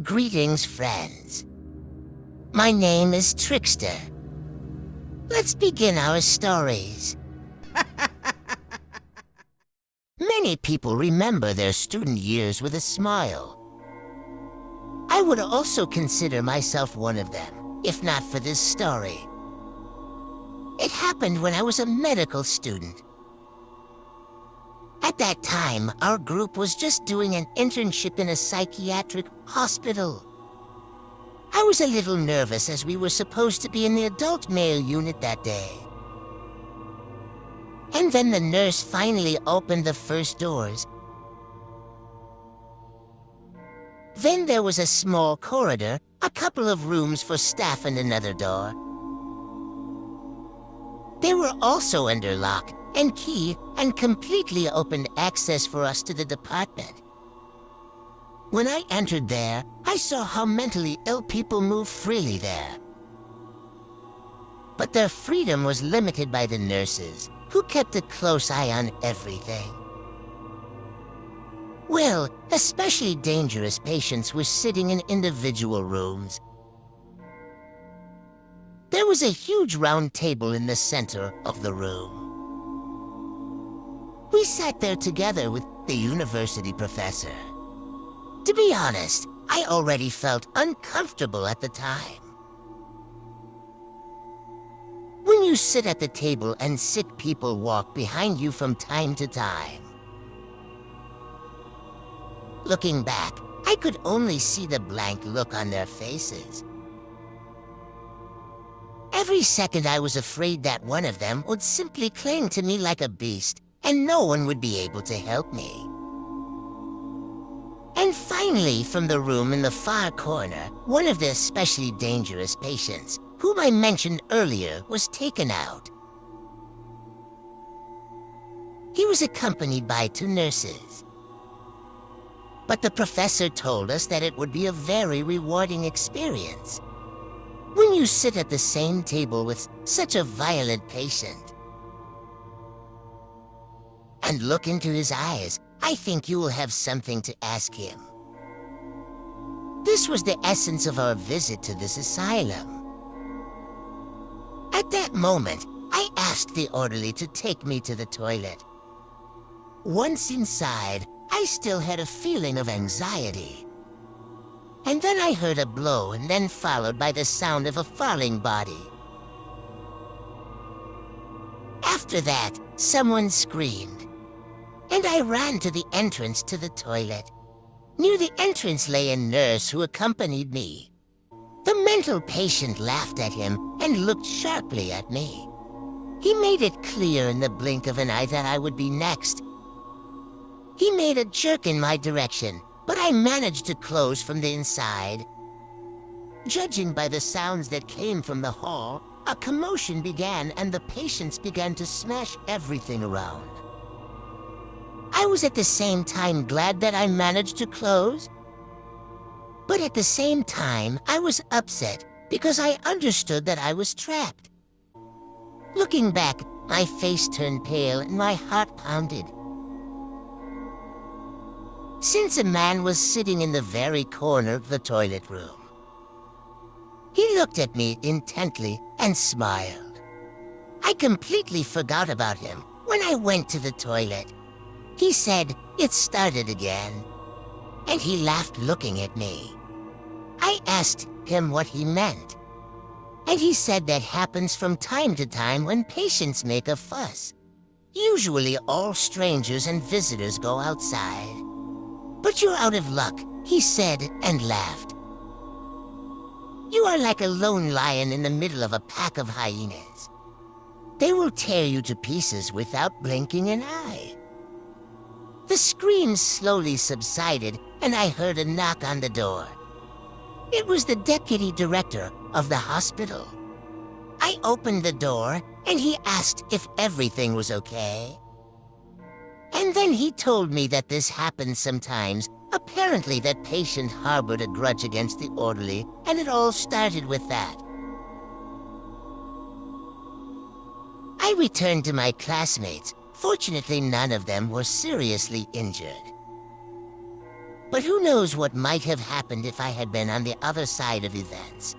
Greetings, friends. My name is Trickster. Let's begin our stories. Many people remember their student years with a smile. I would also consider myself one of them, if not for this story. It happened when I was a medical student. At that time, our group was just doing an internship in a psychiatric hospital. I was a little nervous as we were supposed to be in the adult male unit that day. And then the nurse finally opened the first doors. Then there was a small corridor, a couple of rooms for staff and another door. They were also under lock and key and completely opened access for us to the department. When I entered there, I saw how mentally ill people move freely there. But their freedom was limited by the nurses, who kept a close eye on everything. Well, especially dangerous patients were sitting in individual rooms. There was a huge round table in the center of the room. We sat there together with the university professor. To be honest, I already felt uncomfortable at the time. When you sit at the table and sick people walk behind you from time to time. Looking back, I could only see the blank look on their faces. Every second I was afraid that one of them would simply cling to me like a beast, and no one would be able to help me. And finally, from the room in the far corner, one of the especially dangerous patients, whom I mentioned earlier, was taken out. He was accompanied by 2 nurses. But the professor told us that it would be a very rewarding experience. When you sit at the same table with such a violent patient and look into his eyes, I think you will have something to ask him. This was the essence of our visit to this asylum. At that moment, I asked the orderly to take me to the toilet. Once inside, I still had a feeling of anxiety. And then I heard a blow, and then followed by the sound of a falling body. After that, someone screamed, and I ran to the entrance to the toilet. Near the entrance lay a nurse who accompanied me. The mental patient laughed at him and looked sharply at me. He made it clear in the blink of an eye that I would be next. He made a jerk in my direction, but I managed to close from the inside. Judging by the sounds that came from the hall, a commotion began and the patients began to smash everything around. I was at the same time glad that I managed to close, but at the same time I was upset because I understood that I was trapped. Looking back, my face turned pale and my heart pounded. Since a man was sitting in the very corner of the toilet room. He looked at me intently and smiled. I completely forgot about him when I went to the toilet. He said, "It started again," and he laughed looking at me. I asked him what he meant, and he said that happens from time to time when patients make a fuss. Usually all strangers and visitors go outside. "But you're out of luck," he said and laughed. "You are like a lone lion in the middle of a pack of hyenas. They will tear you to pieces without blinking an eye." The screams slowly subsided, and I heard a knock on the door. It was the deputy director of the hospital. I opened the door, and he asked if everything was okay. And then he told me that this happens sometimes. Apparently that patient harbored a grudge against the orderly, and it all started with that. I returned to my classmates. Fortunately, none of them were seriously injured. But who knows what might have happened if I had been on the other side of events.